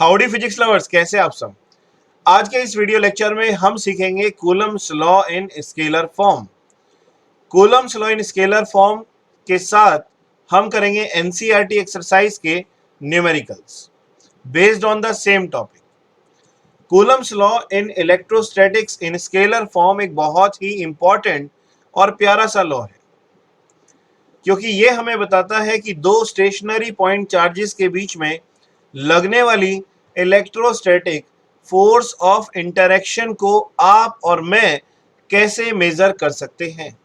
Howdy physics lovers, कैसे आप सब। आज के इस वीडियो लेक्चर में हम सीखेंगे Coulomb's law in scalar form. Coulomb's law in scalar form के साथ हम करेंगे एनसीईआरटी एक्सरसाइज के numericals based on the same topic. Coulomb's law in electrostatics in scalar form एक बहुत ही इंपॉर्टेंट और प्यारा सा लॉ है, क्योंकि ये हमें बताता है कि दो स्टेशनरी पॉइंट चार्जेस के बीच में लगने वाली इलेक्ट्रोस्टैटिक फोर्स ऑफ इंटरेक्शन को आप और मैं कैसे मेजर कर सकते हैं,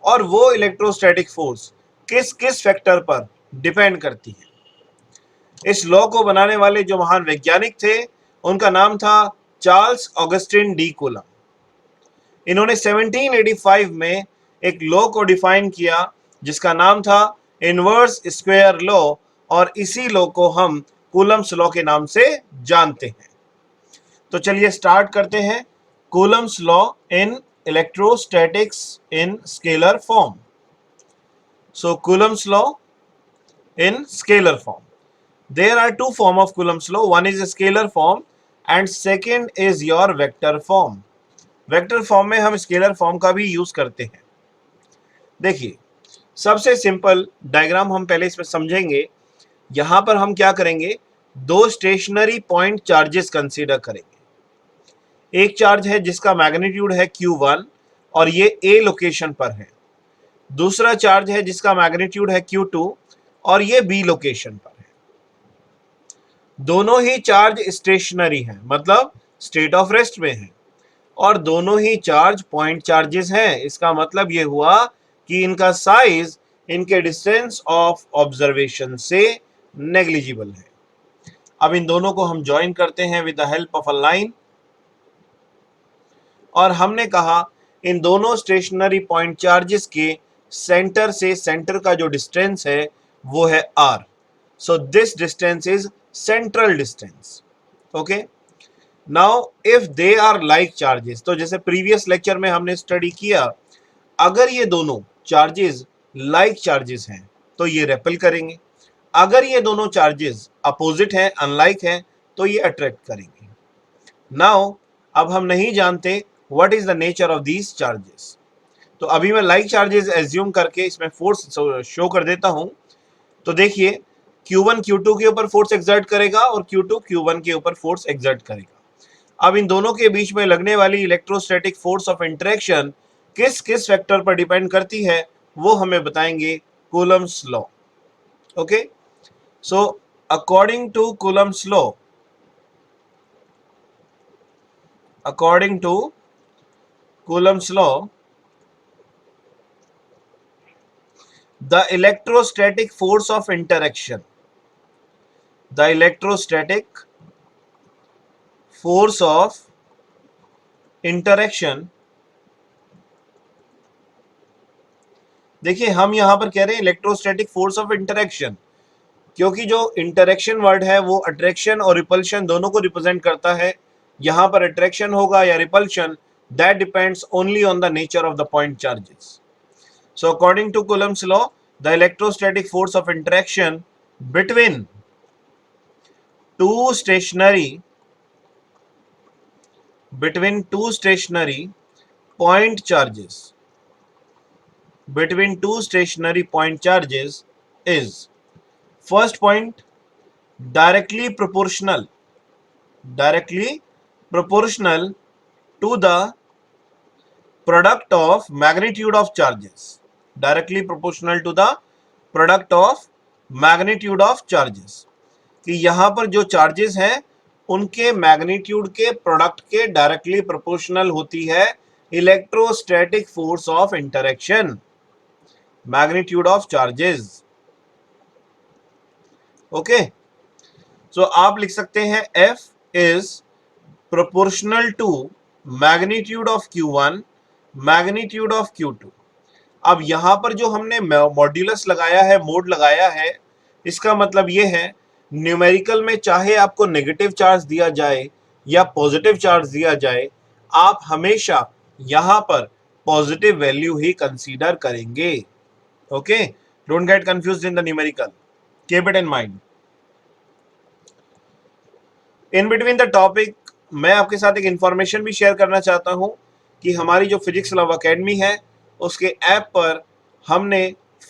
और वो इलेक्ट्रोस्टैटिक फोर्स किस किस फैक्टर पर डिपेंड करती है। इस लॉ को बनाने वाले जो महान वैज्ञानिक थे उनका नाम था चार्ल्स ऑगस्टिन डी कूलम। इन्होंने 1785 में एक लॉ को डिफाइन किया जिसका नाम था इनवर्स स्क्वायर लॉ, और इसी लॉ को हम कूलम्स लॉ के नाम से जानते हैं। तो चलिए स्टार्ट करते हैं। Coulomb's law in electrostatics in scalar form. So Coulomb's law in scalar form, there are two form of Coulomb's law. One is a scalar form and second is your vector form. Vector form में हम scalar form का भी use करते हैं। देखिए, सबसे simple diagram हम पहले इसमें समझेंगे। यहां पर हम क्या करेंगे, दो स्टेशनरी पॉइंट चार्जेस कंसीडर करेंगे। एक चार्ज है जिसका मैग्नीट्यूड है Q1 और ये A लोकेशन पर है। दूसरा चार्ज है जिसका मैग्नीट्यूड है Q2 और ये B लोकेशन पर है। दोनों ही चार्ज स्टेशनरी हैं, मतलब स्टेट ऑफ रेस्ट में हैं, और दोनों ही चार्ज पॉइंट चार्जेस हैं। इसका मतलब ये हुआ कि इनका साइज इनके डिस्टेंस ऑफ ऑब्जर्वेशन से नेग्लिजिबल है। अब इन दोनों को हम ज्वाइन करते हैं with the help of a line, और हमने कहा इन दोनों स्टेशनरी पॉइंट चार्जेस के सेंटर से सेंटर का जो डिस्टेंस है वो है r. So this distance is central distance. Okay, now if they are like charges, तो जैसे प्रीवियस लेक्चर में हमने स्टडी किया, अगर ये दोनों चार्जेस लाइक चार्जेस हैं तो ये रेपेल करेंगे। अगर ये दोनों चार्जेस अपोजिट हैं, अनलाइक हैं, तो ये अट्रैक्ट करेंगे। नाउ अब हम नहीं जानते what is the nature of these charges, तो अभी मैं लाइक चार्जेस एज्यूम करके इसमें फोर्स शो कर देता हूं। तो देखिए, Q1 Q2 के ऊपर फोर्स एक्सर्ट करेगा और Q2 Q1 के ऊपर फोर्स एक्सर्ट करेगा। अब इन दोनों के बीच में लगने वाली इलेक्ट्रोस्टैटिक फोर्स ऑफ इंटरेक्शन किस किस फैक्टर पर डिपेंड करती है वो हमें बताएंगे Coulomb's law. Okay, so according to Coulomb's law, the electrostatic force of interaction, the electrostatic force of interaction, देखिए हम यहां पर कह रहे हैं इलेक्ट्रोस्टैटिक फोर्स ऑफ इंटरेक्शन, क्योंकि जो इंटरेक्शन वर्ड है वो अट्रैक्शन और रिपल्शन दोनों को रिप्रेजेंट करता है। यहां पर अट्रैक्शन होगा या repulsion, that depends only on the nature of the point charges. So according to Coulomb's law, the electrostatic force of interaction between two stationary point charges is, first point, directly proportional to the product of magnitude of charges, directly proportional to the product of magnitude of charges, कि यहां पर जो charges हैं उनके magnitude के product के directly proportional होती है electrostatic force of interaction, magnitude of charges. Okay, so आप लिख सकते हैं F is proportional to magnitude of Q1, magnitude of Q2। अब यहां पर जो हमने मॉड्यूलस लगाया है, मोड लगाया है, इसका मतलब ये है न्यूमेरिकल में चाहे आपको नेगेटिव चार्ज दिया जाए या पॉजिटिव चार्ज दिया जाए, आप हमेशा यहां पर पॉजिटिव वैल्यू ही कंसीडर करेंगे। Okay, don't get confused in the numerical, keep it in mind. In between the topic मैं आपके साथ एक इंफॉर्मेशन भी शेयर करना चाहता हूं कि हमारी जो फिजिक्स लव अकेडमी है उसके ऐप पर हमने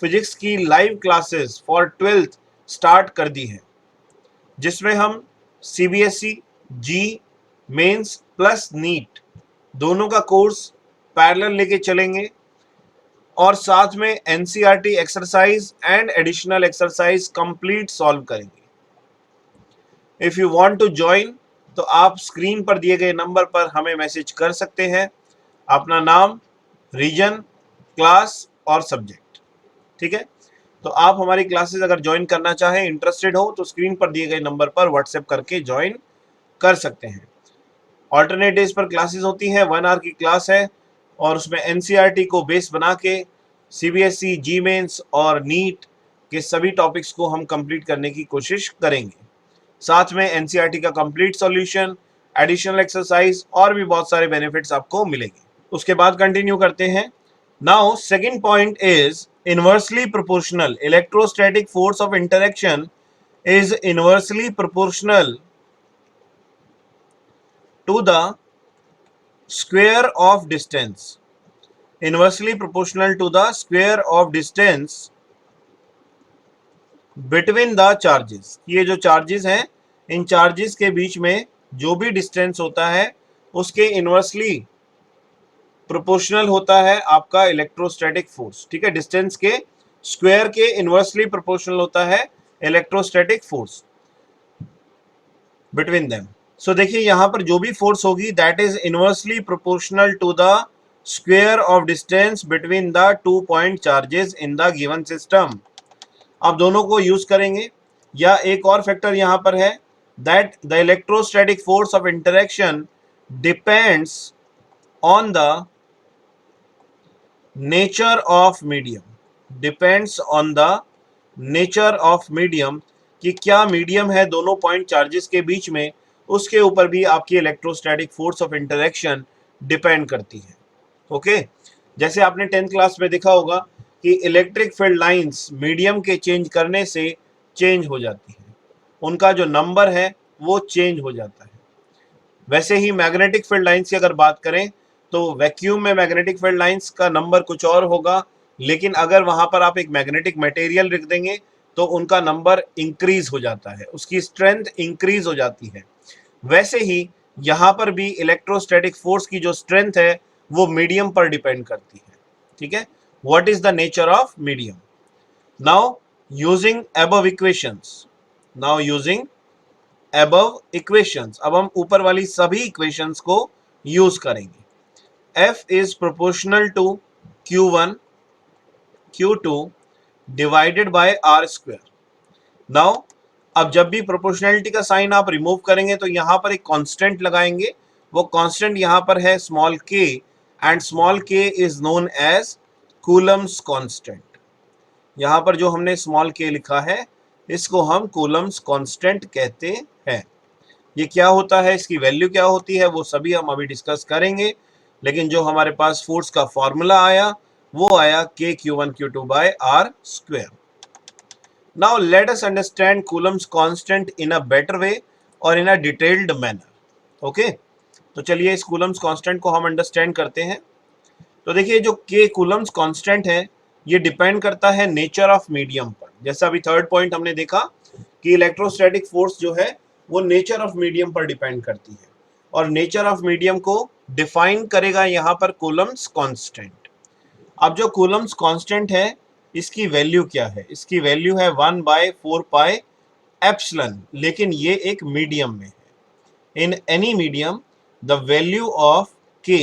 फिजिक्स की live classes for 12th start कर दी है, जिसमें हम CBSE, JEE mains plus NEET दोनों का कोर्स पैरेलल लेके चलेंगे और साथ में NCERT exercise and additional exercise complete solve करेंगे। If you want to join तो आप स्क्रीन पर दिए गए नंबर पर हमें मैसेज कर सकते हैं, अपना नाम, रीजन, क्लास और सब्जेक्ट। ठीक है, तो आप हमारी क्लासेस अगर ज्वाइन करना चाहें, इंटरेस्टेड हो तो स्क्रीन पर दिए गए नंबर पर व्हाट्सएप करके ज्वाइन कर सकते हैं। ऑल्टरनेट डेज पर क्लासेस होती हैं, 1 आवर की क्लास है और उसमें एनसीईआरटी को बेस बना के सीबीएसई, जी मेंस और नीट के सभी टॉपिक्स को हम कंप्लीट करने की कोशिश करेंगे। साथ में एनसीईआरटी का कंप्लीट सॉल्यूशन, एडिशनल एक्सरसाइज और भी बहुत सारे बेनिफिट्स आपको मिलेंगे। उसके बाद कंटिन्यू करते हैं। Now second point is inversely proportional. Electrostatic force of interaction is inversely proportional to the square of distance. Inversely proportional to the square of distance between the charges. ये जो चार्जेस हैं, इन charges के बीच में जो भी distance होता है उसके इनवर्सली प्रोपोर्शनल होता है आपका इलेक्ट्रोस्टैटिक फोर्स। ठीक है, डिस्टेंस के स्क्वायर के इनवर्सली प्रोपोर्शनल होता है electrostatic force between them. So देखिए यहां पर जो भी फोर्स होगी that is inversely proportional to the square of distance between the 2 point charges in the given system. अब दोनों को यूज करेंगे, या एक और फैक्टर यहां पर है that the electrostatic force of interaction depends on the nature of medium. Depends on the nature of medium, कि क्या मीडियम है दोनों पॉइंट चार्जेस के बीच में, उसके ऊपर भी आपकी electrostatic force of interaction depend करती है। ओके, जैसे आपने 10th क्लास में देखा होगा कि इलेक्ट्रिक फील्ड लाइंस मीडियम के चेंज करने से चेंज हो जाती है, उनका जो नंबर है वो चेंज हो जाता है। वैसे ही मैग्नेटिक फील्ड लाइंस की अगर बात करें तो वैक्यूम में मैग्नेटिक फील्ड लाइंस का नंबर कुछ और होगा, लेकिन अगर वहां पर आप एक मैग्नेटिक मटेरियल लिख देंगे तो उनका नंबर इंक्रीज हो जाता है, उसकी स्ट्रेंथ इंक्रीज हो जाती है। वैसे ही यहां पर भी इलेक्ट्रोस्टैटिक फोर्स की जो स्ट्रेंथ है वो मीडियम पर डिपेंड करती है। ठीक है, what is the nature of medium? Now using above equations, now using above equations, अब हम ऊपर वाली सभी इक्वेशंस को यूज करेंगे। F is proportional to Q1 Q2 divided by R square. Now अब जब भी प्रोपोर्शनलिटी का साइन आप रिमूव करेंगे तो यहां पर एक कांस्टेंट लगाएंगे, वो कांस्टेंट यहां पर है small k, and small k is known as Coulomb's constant. यहां पर जो हमने स्मॉल k लिखा है इसको हम कूलम्स कांस्टेंट कहते हैं। ये क्या होता है, इसकी वैल्यू क्या होती है, वो सभी हम अभी डिस्कस करेंगे, लेकिन जो हमारे पास फोर्स का फॉर्मूला आया वो आया k Q1 Q2 by R square. Now let us understand Coulomb's constant in a better way or in a detailed manner. Okay? तो चलिए इस Coulomb's constant को हम अंडरस्टैंड करते हैं। तो देखिए जो K Coulomb's constant है ये डिपेंड करता है नेचर ऑफ मीडियम पर। जैसा अभी थर्ड पॉइंट हमने देखा कि इलेक्ट्रोस्टैटिक फोर्स जो है वो नेचर ऑफ मीडियम पर डिपेंड करती है, और नेचर ऑफ मीडियम को डिफाइन करेगा यहाँ पर Coulomb's constant। अब जो Coulomb's constant है इसकी वैल्यू क्या है, इसकी वैल्यू है 1/4 पाई एप्सिलॉन, लेकिन ये एक मीडियम में है। In any medium the value of k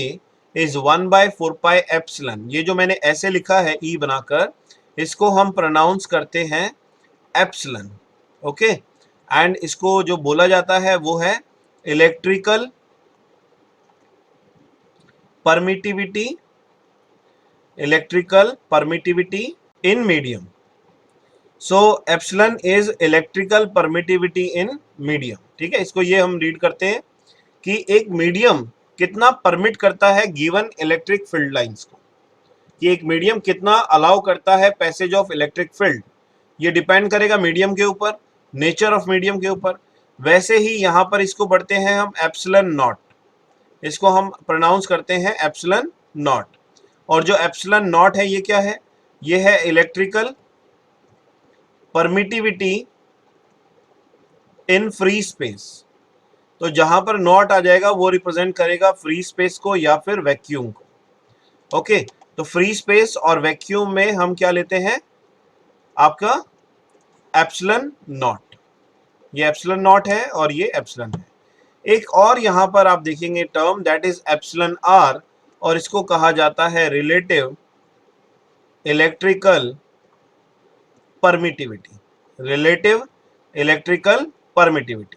is 1/4 pi epsilon. ये जो मैंने ऐसे लिखा है ई बनाकर, इसको हम प्रोनाउंस करते हैं एप्सिलॉन। ओके, एंड इसको जो बोला जाता है वो है electrical permittivity, electrical permittivity in medium. So epsilon is electrical permittivity in medium. ठीक है, इसको ये हम रीड करते हैं कि एक मीडियम कितना परमिट करता है गिवन इलेक्ट्रिक फील्ड लाइंस को, कि एक मीडियम कितना अलाउ करता है पैसेज ऑफ इलेक्ट्रिक फील्ड। ये डिपेंड करेगा मीडियम के ऊपर, नेचर ऑफ मीडियम के ऊपर। वैसे ही यहाँ पर इसको पढ़ते हैं हम एप्सिलॉन नॉट, इसको हम प्रोनाउंस करते हैं एप्सिलॉन नॉट। और जो एप्सिलॉन नॉट है ये क्या है, ये है इलेक्ट्रिकल परमिटिविटी इन फ्री स्पेस। तो जहां पर नॉट आ जाएगा वो रिप्रेजेंट करेगा फ्री स्पेस को या फिर वैक्यूम को। ओके, तो फ्री स्पेस और वैक्यूम में हम क्या लेते हैं, आपका एप्सिलॉन नॉट। ये एप्सिलॉन नॉट है और ये एप्सिलॉन है। एक और यहां पर आप देखेंगे term, that is epsilon R, और इसको कहा जाता है relative electrical permittivity. Relative electrical permittivity.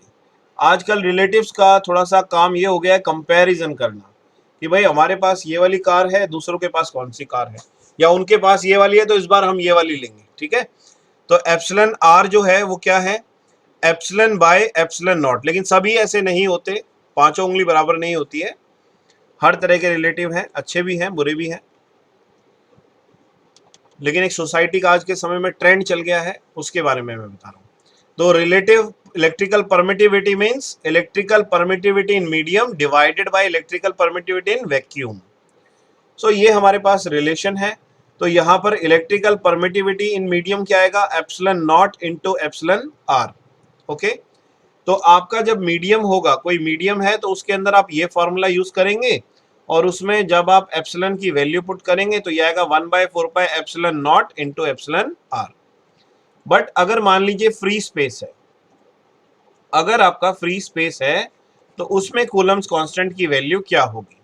आजकल रिलेटिव्स का थोड़ा सा काम ये हो गया है कंपैरिजन करना, कि भाई हमारे पास ये वाली कार है, दूसरों के पास कौन सी कार है, या उनके पास ये वाली है तो इस बार हम ये वाली लेंगे। ठीक है, तो एप्सिलॉन आर जो है वो क्या है, एप्सिलॉन बाय एप्सिलॉन नॉट। लेकिन सभी ऐसे नहीं होते, पांचों उंगली बराबर नहीं होती है। हर तरह के रिलेटिव हैं, अच्छे भी हैं बुरे भी हैं, लेकिन एक सोसाइटी का आज के समय में ट्रेंड चल गया है, उसके बारे में मैं बता रहा हूँ। तो relative electrical permittivity means electrical permittivity in medium divided by electrical permittivity in vacuum. So ये हमारे पास रिलेशन है। तो यहाँ पर इलेक्ट्रिकल परमिटिविटी इन मीडियम क्या आएगा, epsilon naught into epsilon R. Okay, तो आपका जब मीडियम होगा, कोई मीडियम है तो उसके अंदर आप ये फॉर्मूला यूज करेंगे, और उसमें जब आप एप्सिलॉन की वैल्यू पुट करेंगे तो ये आएगा 1/4 epsilon naught into epsilon R. But अगर मान लीजिए फ्री स्पेस है, अगर आपका फ्री स्पेस है तो उसमें कूलम्स कांस्टेंट की वैल्यू क्या होगी,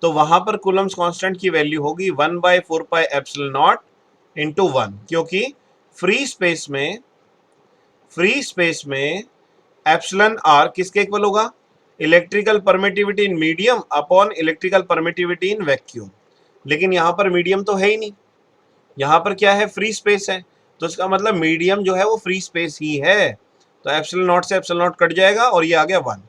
तो वहां पर कूलम्स कांस्टेंट की वैल्यू होगी 1/4 एप्सिलॉन नॉट इंटू 1, क्योंकि फ्री स्पेस में एप्सिलॉन आर किसके इक्वल होगा, electrical permittivity in medium upon electrical permittivity in vacuum. लेकिन यहां पर मीडियम तो है ही नहीं, यहां पर क्या है, फ्री स्पेस है, तो इसका मतलब मीडियम जो है वो फ्री स्पेस ही है। तो एप्सिलॉन नॉट से एप्सिलॉन नॉट कट जाएगा और ये आ गया 1।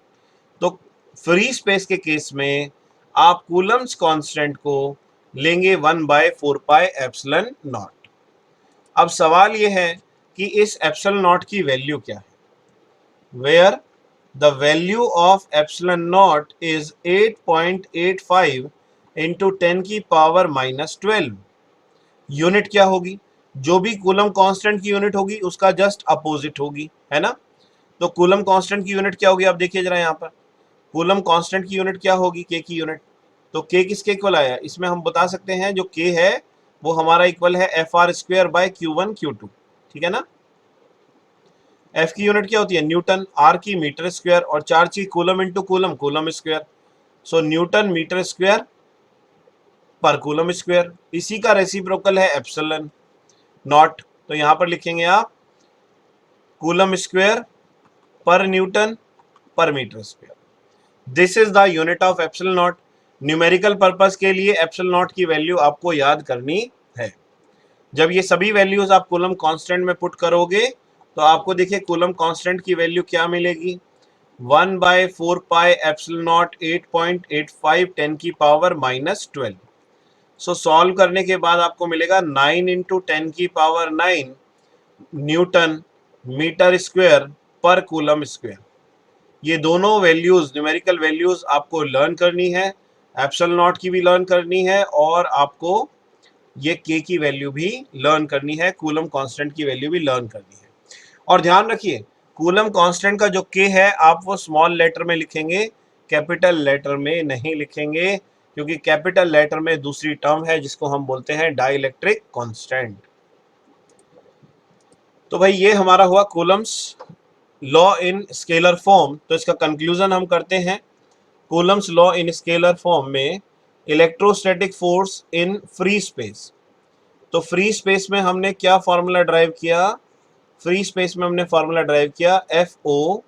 तो फ्री स्पेस के केस में आप कूलम्स कांस्टेंट को लेंगे 1/4 एप्सिलॉन नॉट। अब सवाल ये है कि इस एप्सिलॉन नॉट की वैल्यू क्या है, where the value of epsilon naught is 8.85 into 10⁻⁻12। Unit क्या होगी, जो भी कूलम कांस्टेंट की यूनिट होगी उसका जस्ट अपोजिट होगी, है ना। तो कूलम कांस्टेंट की यूनिट क्या होगी, आप देखिए जरा यहाँ पर, कूलम कांस्टेंट की यूनिट क्या होगी, के की यूनिट। तो के किसके इक्वल आया, इसमें हम बता सकते हैं जो के है वो हमारा इक्वल है FR²/Q1 Q2, ठीक है ना। एफ की यूनिट क्या होती है, न्यूटन, आर की मीटर स्क्वायर, और चार्ज की coulomb into coulomb, coulomb square. So newton metre square per coulomb square, इसी का रेसिप्रोकल है एप्सिलॉन नॉट। तो यहां पर लिखेंगे आप कूलम स्क्वायर पर न्यूटन पर metre square. This is the unit of epsilon naught. Numerical purpose के लिए एप्सिलॉन नॉट की वैल्यू आपको याद करनी है। जब ये सभी वैल्यूज आप कूलम कांस्टेंट में पुट करोगे तो आपको देखिए कूलम कांस्टेंट की वैल्यू क्या मिलेगी, 1/4 एप्सिलॉन नॉट 8.85 10⁻⁻12। सो सॉल्व करने के बाद आपको मिलेगा 9 into 10⁻9 Newton metre square per coulomb square. ये दोनों वैल्यूज, न्यूमेरिकल वैल्यूज आपको लर्न करनी है, एप्सिलॉन नॉट की भी लर्न करनी है, और आपको ये के की वैल्यू भी लर्न करनी है, कूलम कांस्टेंट की वैल्यू भी लर्न करनी है। और ध्यान रखिए कूलम कांस्टेंट का जो के है आप वो स्मॉल लेटर में लिखेंगे, कैपिटल लेटर में नहीं लिखेंगे, क्योंकि कैपिटल लेटर में दूसरी टर्म है जिसको हम बोलते हैं डाइलेक्ट्रिक कांस्टेंट। तो भाई ये हमारा हुआ Coulomb's law in scalar form. तो इसका कंक्लूजन हम करते हैं, Coulomb's law in scalar form में electrostatic force in free space. तो फ्री स्पेस में हमने क्या फॉर्मूला ड्राइव किया, फ्री स्पेस में हमने फॉर्मूला ड्राइव किया FO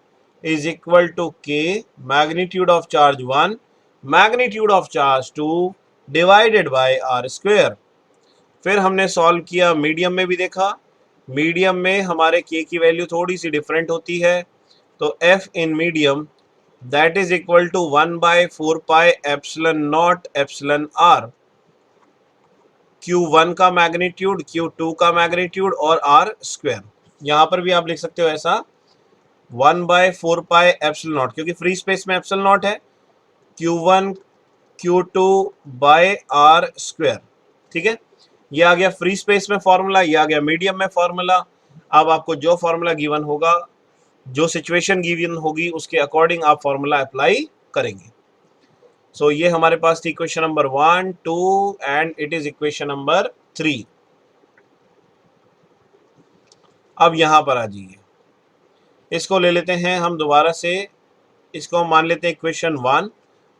is equal to K magnitude of charge 1 magnitude of charge 2 divided by r square. फिर हमने सॉल्व किया, मीडियम में भी देखा, मीडियम में हमारे के की वैल्यू थोड़ी सी डिफरेंट होती है, तो F in medium that is equal to 1/4 epsilon naught epsilon R, Q1 का मैग्नीट्यूड, Q2 का मैग्नीट्यूड और R स्क्वायर। यहां पर भी आप लिख सकते हो ऐसा, 1/4πε0, क्योंकि फ्री स्पेस में एप्सिलॉन नॉट है, Q1 Q2 by r square. ठीक है, ये आ गया फ्री स्पेस में फॉर्मूला, ये आ गया मीडियम में फॉर्मूला। अब आपको जो फॉर्मूला गिवन होगा, जो सिचुएशन गिवन होगी, उसके अकॉर्डिंग आप फॉर्मूला अप्लाई करेंगे। सो ये हमारे पास थी equation number 1, 2 and it is equation number 3। अब यहां पर आ जाइए, इसको ले लेते हैं हम दोबारा से, इसको हम मान लेते हैं इक्वेशन 1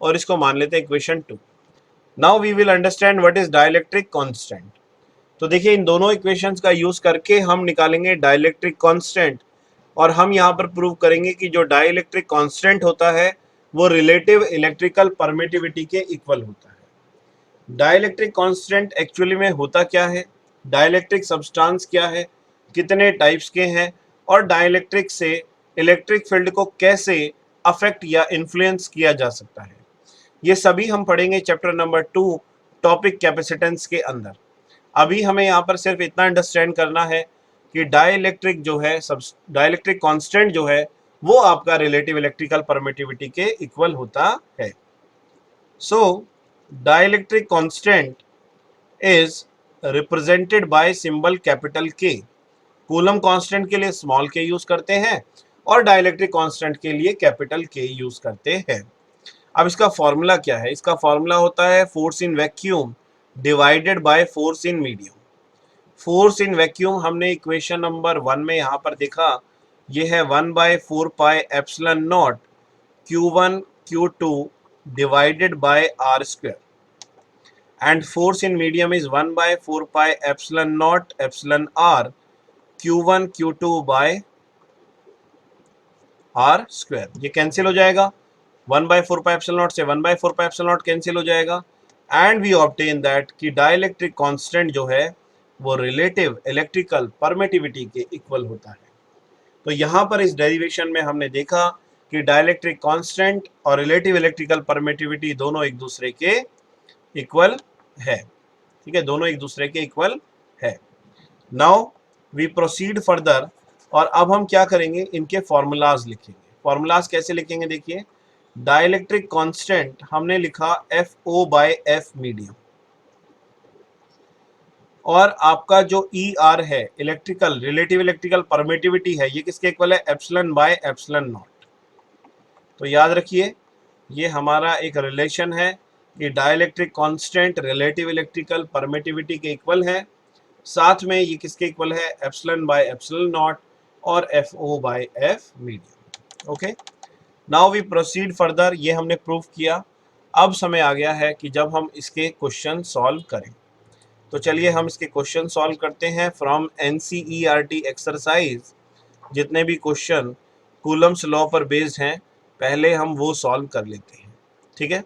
और इसको मान लेते हैं equation 2। Now we will understand what is dielectric constant. तो देखिए, इन दोनों इक्वेशंस का यूज करके हम निकालेंगे डाइलेक्ट्रिक कांस्टेंट, और हम यहाँ पर प्रूव करेंगे कि जो डाइलेक्ट्रिक कांस्टेंट होता है वो रिलेटिव इलेक्ट्रिकल परमिटिविटी के इक्वल होता है। डाइलेक्ट्रिक कांस्टेंट एक्चुअली में होता क्या है, डाइलेक्ट्रिक सब्सटेंस क्या है, कितने टाइप्स के हैं, और डाइलेक्ट्रिक से इलेक्ट्रिक फील्ड को कैसे अफेक्ट या इन्फ्लुएंस किया जा सकता है, ये सभी हम पढ़ेंगे चैप्टर नंबर 2 टॉपिक कैपेसिटेंस के अंदर। अभी हमें यहाँ पर सिर्फ इतना अंडरस्टैंड करना है कि डाइलेक्ट्रिक जो है, सब डाइलेक्ट्रिक कांस्टेंट जो है वो आपका रिलेटिव इलेक्ट्रिकल परमिटिविटी के इक्वल होता है। So dielectric constant is represented by symbol capital K. Coulomb constant के लिए स्मॉल के यूज करते हैं और डाइलेक्ट्रिक कांस्टेंट के लिए कैपिटल के यूज करते हैं। अब इसका फॉर्मूला क्या है, इसका फॉर्मूला होता है force in vacuum divided by force in medium. Force in vacuum हमने इक्वेशन नंबर 1 में यहाँ पर देखा, ये है 1/4πε0 Q1 Q2 divided by r square, and force in medium is 1/4πε0 r Q1 Q2 by r square. ये कैंसिल हो जाएगा, 1/4πε0 से 1/4πε0 कैंसिल हो जाएगा, एंड वी ऑब्टेन दैट कि डाइलेक्ट्रिक कांस्टेंट जो है वो रिलेटिव इलेक्ट्रिकल परमिटिविटी के इक्वल होता है। तो यहाँ पर इस डेरिवेशन में हमने देखा कि डाइलेक्ट्रिक कांस्टेंट और रिलेटिव इलेक्ट्रिकल परमिटिविटी दोनों एक दूसरे के इक्वल है। ठीक है, दोनों एक दूसरे के इक्वल है। नाउ वी प्रोसीड फर्दर, और अब हम क्या करेंगे, इनके फॉर्मूलाज लिखेंगे। फॉर्मूलाज कैसे लिखेंगे, देखिए, डाइलेक्ट्रिक कांस्टेंट हमने लिखा FO/F मीडियम, और आपका जो ER है इलेक्ट्रिकल रिलेटिव इलेक्ट्रिकल परमिटिविटी है, ये किसके इक्वल है, ε/ε0। तो याद रखिए, ये हमारा एक रिलेशन है कि dielectric constant relative electrical permittivity के इक्वल है, साथ में ये किसके इक्वल है, ε/ε0 और FO/F medium. Okay, now we proceed further. ये हमने प्रूव किया। अब समय आ गया है कि जब हम इसके क्वेश्चन सॉल्व करें, तो चलिए हम इसके क्वेश्चन सॉल्व करते हैं फ्रॉम NCERT एक्सरसाइज। जितने भी क्वेश्चन कूलम्स लॉ पर बेस्ड हैं, पहले हम वो सॉल्व कर लेते हैं। ठीक है,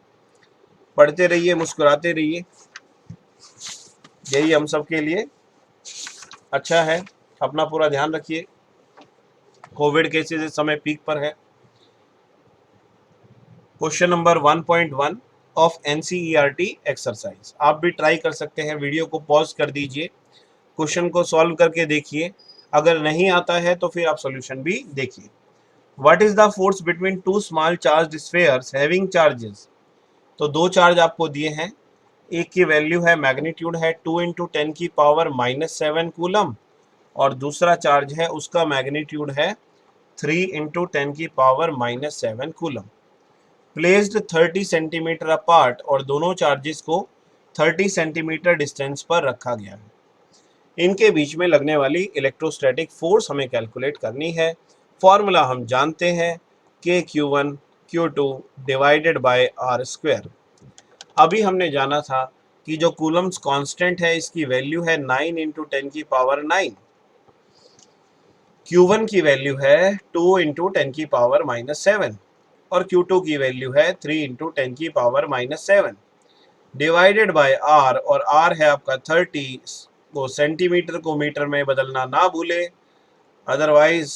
पढ़ते रहिए, मुस्कुराते रहिए, यही हम सब के लिए अच्छा है। अपना पूरा ध्यान रखिए, कोविड केसेस इस समय पीक पर है। Question number 1.1 of NCERT exercise, आप भी ट्राई कर सकते हैं। वीडियो को पॉज कर दीजिए, क्वेश्चन को सॉल्व करके देखिए, अगर नहीं आता है तो फिर आप सॉल्यूशन भी देखिए। What is the force between two small charge spheres having charges. तो दो चार्ज आपको दिए हैं, एक की वैल्यू है, मैग्नीट्यूड है 2 × 10⁻⁷ कूलम, और दूसरा चार्ज है उसका मैग्नीट्यूड है 3 × 10⁻⁷ कूलम। प्लेस्ड 30 सेंटीमीटर अपार्ट, और दोनों चार्जेस को 30 सेंटीमीटर डिस्टेंस पर रखा गया है। इनके बीच में लगने वाली इलेक्ट्रोस्टैटिक फोर्स हमें कैलकुलेट करनी है। फॉर्मूला हम जानते हैं, KQ1 Q2 divided by r square. अभी हमने जाना था कि जो कूलम्स कांस्टेंट है इसकी वैल्यू है 9 × 10⁹। Q1 की वैल्यू है 2 × 10⁻⁷, और Q2 की वैल्यू है 3 × 10⁻⁷, डिवाइडेड बाय आर, और आर है आपका 30। को सेंटीमीटर को मीटर में बदलना ना भूले, अदरवाइज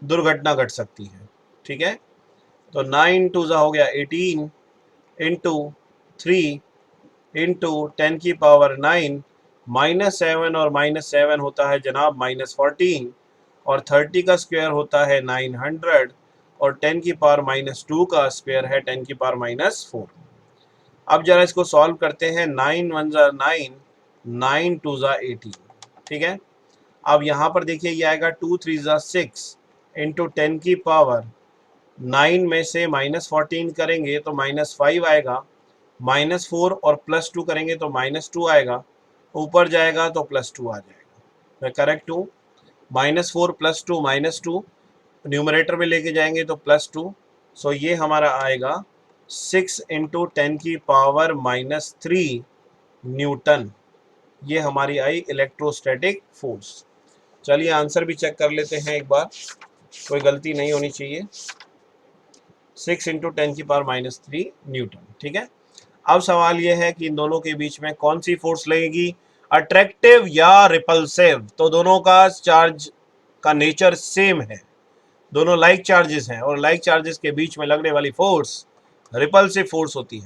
दुर्घटना घट सकती है। ठीक है, तो 9 2 हो गया 18 इंटू 3 इंटू 10⁻⁹, -7 और -7 होता है जनाब -14, और 30 का स्क्वायर होता है 900 और 10 की पावर -2 का स्क्वायर है 10 की पावर -4। अब जरा इसको सॉल्व करते हैं। 9 1 ज़ा 9, 9 2 ज़ा 18, ठीक है। अब यहाँ पर देखिए ये आएगा 2 3 ज़ा 6 इंटू 10 की पावर 9 में से -14 करेंगे तो -5 आएगा, -4 और +2 करेंगे तो -2 आएगा, ऊपर जाएगा तो +2 आ जाएगा। मैं करेक्ट हूँ? -4 +2 -2 न्यूमरेटर में लेके जाएंगे तो +2। सो ये हमारा आएगा 6 इंटू 10 की पावर -3 न्यूटन। ये हमारी आई इलेक्ट्रोस्टैटिक फोर्स। चलिए आंसर भी चेक कर लेते हैं एक बार, कोई गलती नहीं होनी चाहिए। 6 इंटू 10 की पावर -3 न्यूटन, ठीक है। अब सवाल यह है कि इन दोनों के बीच में कौन सी फोर्स लगेगी, अट्रैक्टिव या रिपल्सिव। तो दोनों का चार्ज का नेचर सेम है, दोनों लाइक चार्जेस हैं और लाइक चार्जेस के बीच में लगने वाली फोर्स रिपल्सिव फोर्स होती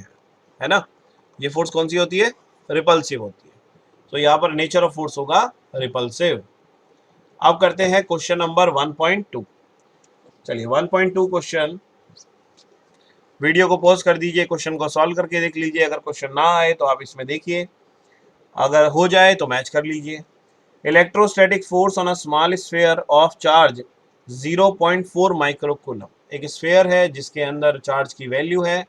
है ना। ये फोर्स कौन सी होती है? रिपल्सिव होती है। तो यहाँ पर नेचर ऑफ फोर्स होगा रिपल्सिव। अब करते हैं क्वेश्चन नंबर 1.2। चलिए 1.2 क्वेश्चन, वीडियो को पॉज कर दीजिए, क्वेश्चन को सॉल्व करके देख लीजिए। अगर क्वेश्चन ना आए तो आप इसमें देखिए, अगर हो जाए तो मैच कर लीजिए। Electrostatic force on a small sphere of charge 0.4 microcoulomb. एक स्फीयर है जिसके अंदर चार्ज की वैल्यू है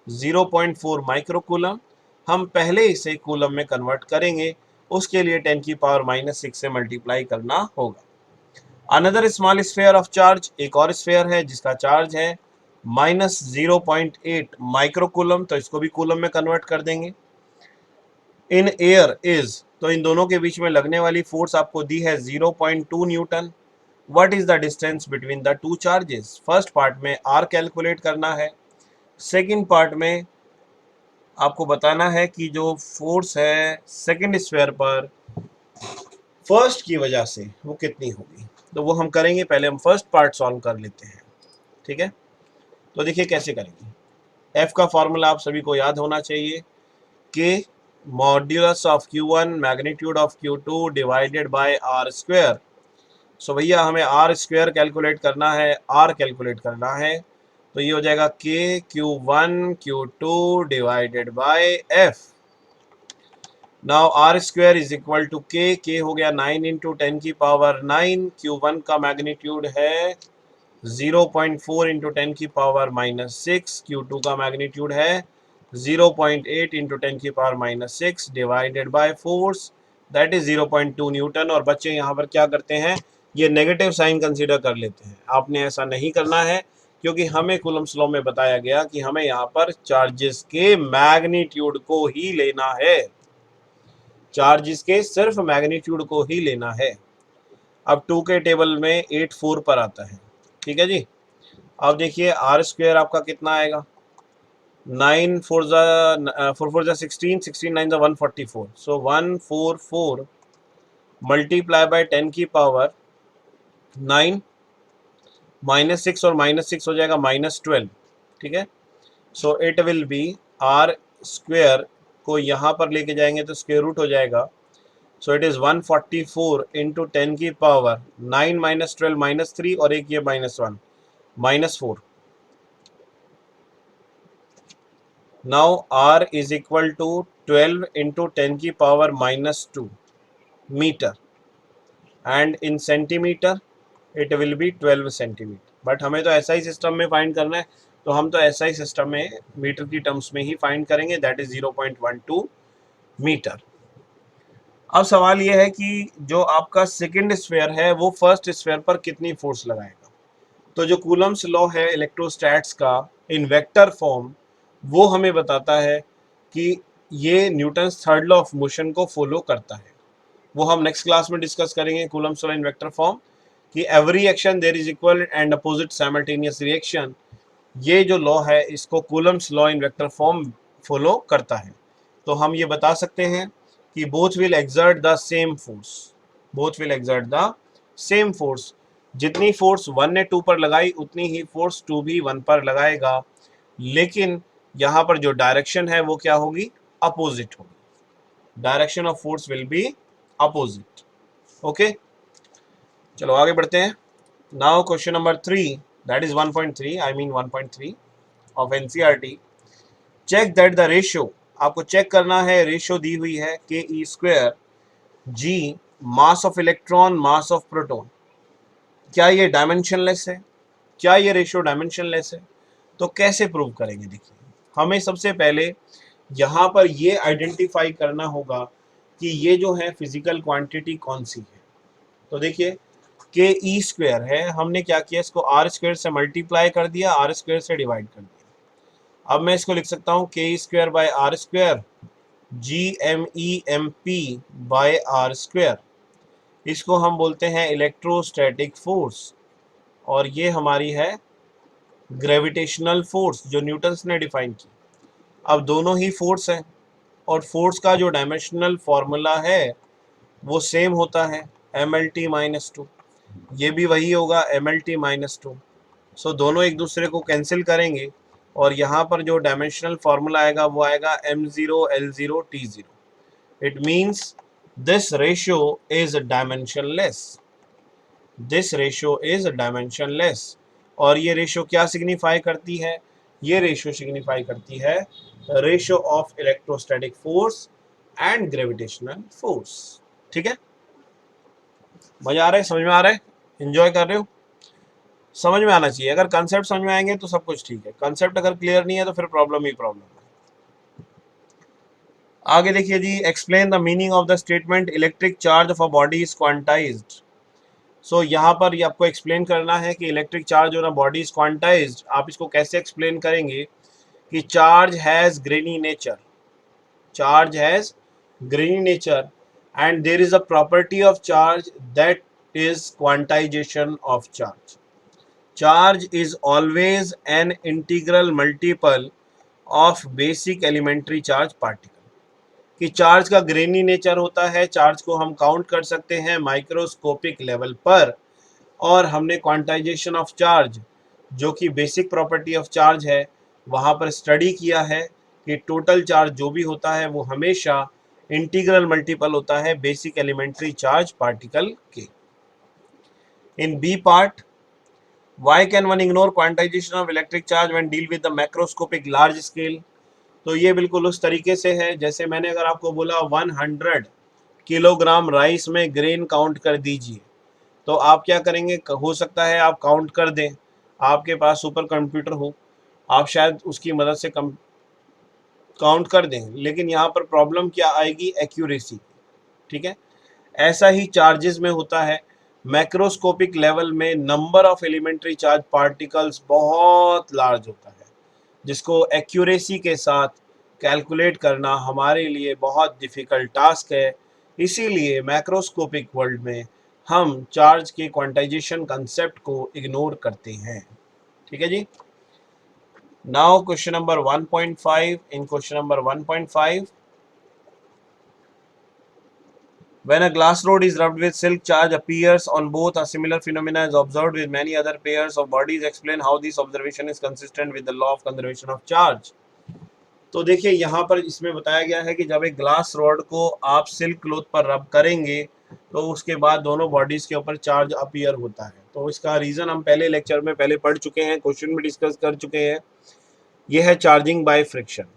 0.4 माइक्रोकूलम। हम पहले इसे कूलम में कन्वर्ट करेंगे, उसके लिए 10 की पावर -6 से मल्टीप्लाई करना होगा। Another small sphere of charge, एक और स्फीयर है जिसका चार्ज है -0.8 माइक्रोकूलम, तो इसको भी कूलम में कन्वर्ट कर देंगे। इन एयर इज, तो इन दोनों के बीच में लगने वाली फोर्स आपको दी है 0.2 Newton. What is the distance between the two charges. First part में आर कैलकुलेट करना है, सेकंड पार्ट में आपको बताना है कि जो फोर्स है सेकंड स्फीयर पर फर्स्ट की वजह से वो कितनी होगी। तो वो हम करेंगे, पहले हम फर्स्ट पार्ट सॉल्व कर लेते हैं, ठीक है। तो देखिए कैसे करेंगे। एफ का फॉर्मूला आप सभी को याद होना चाहिए कि modulus of Q1 magnitude of Q2 divided by r square. So भैया हमें आर स्क्वायर कैलकुलेट करना है, आर कैलकुलेट करना है, तो ये हो जाएगा k Q1 Q2 divided by F. Now R square is equal to k हो गया 9 इंटू 10 की पावर 9। Q1 का मैग्नीट्यूड है 0.4 इंटू 10 की पावर -6, Q2 का मैग्नीट्यूड है 0.8 इंटू 10 की power -6 divided by force that is 0.2 Newton. और बच्चे यहाँ पर क्या करते हैं, ये नेगेटिव साइन कंसीडर कर लेते हैं। आपने ऐसा नहीं करना है, क्योंकि हमें कूलम्स लॉ में बताया गया कि हमें यहाँ पर चार्जेस के मैग्नीट्यूड को ही लेना है, चार्जेस के सिर्फ मैग्नीट्यूड को ही लेना है। अब 2 के टेबल में 8 4 पर आता है, ठीक है जी। अब देखिए आर स्क्वायर आपका कितना आएगा, 9 4 4 16, 16 9 144। सो 144 मल्टीप्लाई बाय 10 की पावर 9, -6 और -6 हो जाएगा -12, ठीक है। So it will be R square को यहाँ पर लेके जाएंगे तो स्क्वायर रूट हो जाएगा। सो इट इज 144 इंटू 10 की पावर 9 -12 -3 और एक ये -1 -4। Now R is equal to 12 into 10 की power -2 metre and in centimetre it will be 12 centimetre. But हमें तो ऐसा ही सिस्टम में फाइंड करना है, तो हम तो ऐसा ही सिस्टम में मीटर की टर्म्स में ही फाइंड करेंगे, दैट इज 0.12 मीटर। अब सवाल यह है कि जो आपका सेकंड स्फीयर है वो फर्स्ट स्फीयर पर कितनी फोर्स लगाएगा। तो जो कूलम्स लॉ है इलेक्ट्रोस्टैट्स का इन वेक्टर फॉर्म, वो हमें बताता है कि ये Newton's third law of motion को फॉलो करता है। वो हम नेक्स्ट क्लास में डिस्कस करेंगे Coulomb's law in vector form, कि every action there is equal and opposite simultaneous reaction. ये जो लॉ है इसको Coulomb's law in vector form follow करता है। तो हम ये बता सकते हैं कि both will exert the same force, both will exert the same force. जितनी फोर्स 1 ने 2 पर लगाई उतनी ही फोर्स 2 भी 1 पर लगाएगा, लेकिन यहाँ पर जो डायरेक्शन है वो क्या होगी, अपोजिट होगी। Direction of force will be opposite, okay. चलो आगे बढ़ते हैं। Now question number 3, that is 1.3, I mean 1.3 of NCERT. Check that the ratio, आपको चेक करना है, रेशियो दी हुई है k e square G mass of electron mass of proton, क्या ये डायमेंशनलेस है, क्या ये रेशियो डायमेंशनलेस है? तो कैसे प्रूव करेंगे? देखिए, हमें सबसे पहले यहाँ पर ये आइडेंटिफाई करना होगा कि ये जो है फिजिकल क्वांटिटी कौन सी है। तो देखिए, के ई स्क्वायर है, हमने क्या किया, इसको आर स्क्वायर से मल्टीप्लाई कर दिया, आर स्क्वायर से डिवाइड कर दिया। अब मैं इसको लिख सकता हूँ k e square by r square G m e m p by r square. इसको हम बोलते हैं इलेक्ट्रोस्टैटिक फोर्स, और ये हमारी है ग्रेविटेशनल फोर्स जो न्यूटन्स ने डिफाइन की। अब दोनों ही फोर्स हैं, और फोर्स का जो डायमेंशनल फॉर्मूला है वो सेम होता है, M L T minus two. ये भी वही होगा, M L T minus two. So दोनों एक दूसरे को कैंसिल करेंगे, और यहाँ पर जो डायमेंशनल फॉर्मूला आएगा वो आएगा M zero L zero T zero. It means this ratio is dimensionless, this ratio is dimensionless. और ये रेशियो क्या सिग्निफाई करती है? ये रेशियो सिग्निफाई करती है ratio of electrostatic force and gravitational force. ठीक है, मजा आ रहा है, समझ में आ रहा है, एंजॉय कर रहे हो? समझ में आना चाहिए, अगर कंसेप्ट समझ में आएंगे तो सब कुछ ठीक है, कंसेप्ट अगर क्लियर नहीं है तो फिर प्रॉब्लम ही प्रॉब्लम है। आगे देखिए जी, explain the meaning of the statement electric charge of a body is quantized. So यहाँ पर ये आपको एक्सप्लेन करना है कि electric charge on a body is quantized. आप इसको कैसे एक्सप्लेन करेंगे कि charge has grainy nature, charge has grainy nature and there is a property of charge that is quantization of charge. Charge is always an integral multiple of basic elementary charge particle। कि charge का granny nature होता है, charge को हम count कर सकते हैं microscopic level पर, और हमने क्वांटाइजेशन ऑफ चार्ज जो कि बेसिक प्रॉपर्टी ऑफ चार्ज है वहाँ पर स्टडी किया है कि टोटल चार्ज जो भी होता है वो हमेशा इंटीग्रल मल्टीपल होता है बेसिक एलिमेंट्री चार्ज पार्टिकल के। In B part, why can one ignore quantization of electric charge when deal with the macroscopic large scale? तो ये बिल्कुल उस तरीके से है जैसे मैंने अगर आपको बोला 100 किलोग्राम राइस में ग्रेन काउंट कर दीजिए, तो आप क्या करेंगे? हो सकता है आप काउंट कर दें, आपके पास सुपर कंप्यूटर हो, आप शायद उसकी मदद से काउंट कर दें, लेकिन यहाँ पर प्रॉब्लम क्या आएगी? एक्यूरेसी। ठीक है, ऐसा ही चार्जेस में होता है। मैक्रोस्कोपिक लेवल में number of elementary charge particles बहुत लार्ज होता है, जिसको एक्यूरेसी के साथ कैलकुलेट करना हमारे लिए बहुत डिफ़िकल्ट टास्क है। इसीलिए मैक्रोस्कोपिक वर्ल्ड में हम चार्ज के क्वांटाइजेशन कंसेप्ट को इग्नोर करते हैं। ठीक है जी। Now question number 1.5। In question number 1.5, when a glass rod is rubbed with silk, charge appears on both. A similar phenomena is observed with many other pairs of bodies. Explain how this observation is consistent with the law of conservation of charge। तो देखिए, यहाँ पर इसमें बताया गया है कि जब एक ग्लास रॉड को आप सिल्क क्लॉथ पर रब करेंगे तो उसके बाद दोनों बॉडीज के ऊपर चार्ज अपीयर होता है। तो इसका रीज़न हम पहले लेक्चर में पहले पढ़ चुके हैं, क्वेश्चन में डिस्कस कर चुके हैं। यह है चार्जिंग बाय फ्रिक्शन,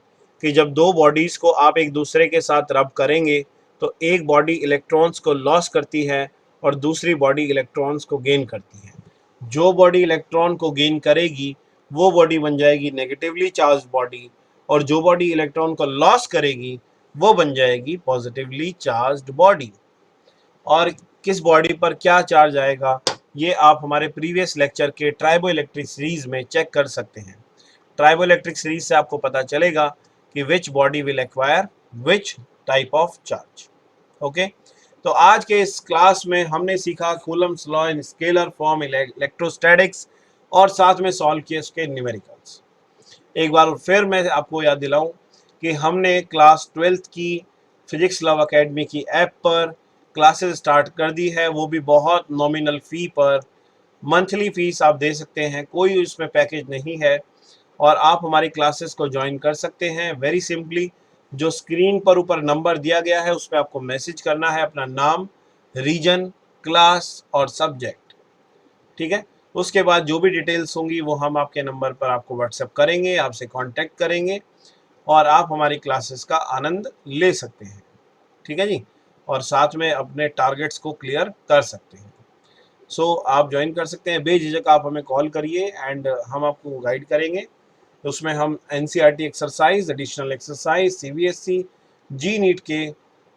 कि जब दो बॉडीज को आप एक दूसरे के साथ रब करेंगे तो एक बॉडी इलेक्ट्रॉन्स को लॉस करती है और दूसरी बॉडी इलेक्ट्रॉन्स को गेन करती है। जो बॉडी इलेक्ट्रॉन को गेन करेगी वो बॉडी बन जाएगी नेगेटिवली चार्ज बॉडी, और जो बॉडी इलेक्ट्रॉन को लॉस करेगी वो बन जाएगी पॉजिटिवली चार्ज्ड बॉडी। और किस बॉडी पर क्या चार्ज आएगा ये आप हमारे प्रीवियस लेक्चर के ट्राइबो इलेक्ट्रिक सीरीज में चेक कर सकते हैं। ट्राइबो इलेक्ट्रिक सीरीज से आपको पता चलेगा कि which body will acquire which type of charge. Okay, तो आज के इस क्लास में हमने सीखा Coulomb's law in scalar form, electrostatics, और साथ में सॉल्व किए उसके न्यूमेरिकल्स। एक बार फिर मैं आपको याद दिलाऊं कि हमने क्लास 12th की फिजिक्स लव एकेडमी की ऐप पर क्लासेस स्टार्ट कर दी है, वो भी बहुत नॉमिनल फ़ी पर। मंथली फ़ीस आप दे सकते हैं, कोई उसमें पैकेज नहीं है, और आप हमारी क्लासेस को ज्वाइन कर सकते हैं वेरी सिंपली। जो स्क्रीन पर ऊपर नंबर दिया गया है उस पर आपको मैसेज करना है अपना नाम, रीजन, क्लास और सब्जेक्ट। ठीक है, उसके बाद जो भी डिटेल्स होंगी वो हम आपके नंबर पर आपको व्हाट्सएप करेंगे, आपसे कांटेक्ट करेंगे और आप हमारी क्लासेस का आनंद ले सकते हैं। ठीक है जी, और साथ में अपने टारगेट्स को क्लियर कर सकते हैं। सो आप ज्वाइन कर सकते हैं, बेझिझक आप हमें कॉल करिए एंड हम आपको गाइड करेंगे। उसमें हम NCERT exercise, additional exercise, CBSE, JEE NEET के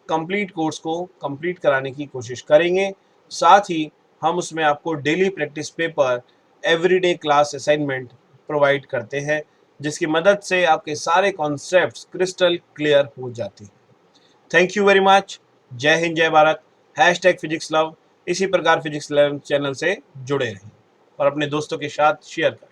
कंप्लीट कोर्स को कंप्लीट कराने की कोशिश करेंगे। साथ ही हम उसमें आपको daily practice paper, everyday class assignment provide करते हैं, जिसकी मदद से आपके सारे कॉन्सेप्ट्स क्रिस्टल क्लियर हो जाते हैं। Thank you very much. जय हिंद, जय भारत। Hashtag physics love. इसी प्रकार फिजिक्स लव चैनल से जुड़े रहें और अपने दोस्तों के साथ शेयर करें।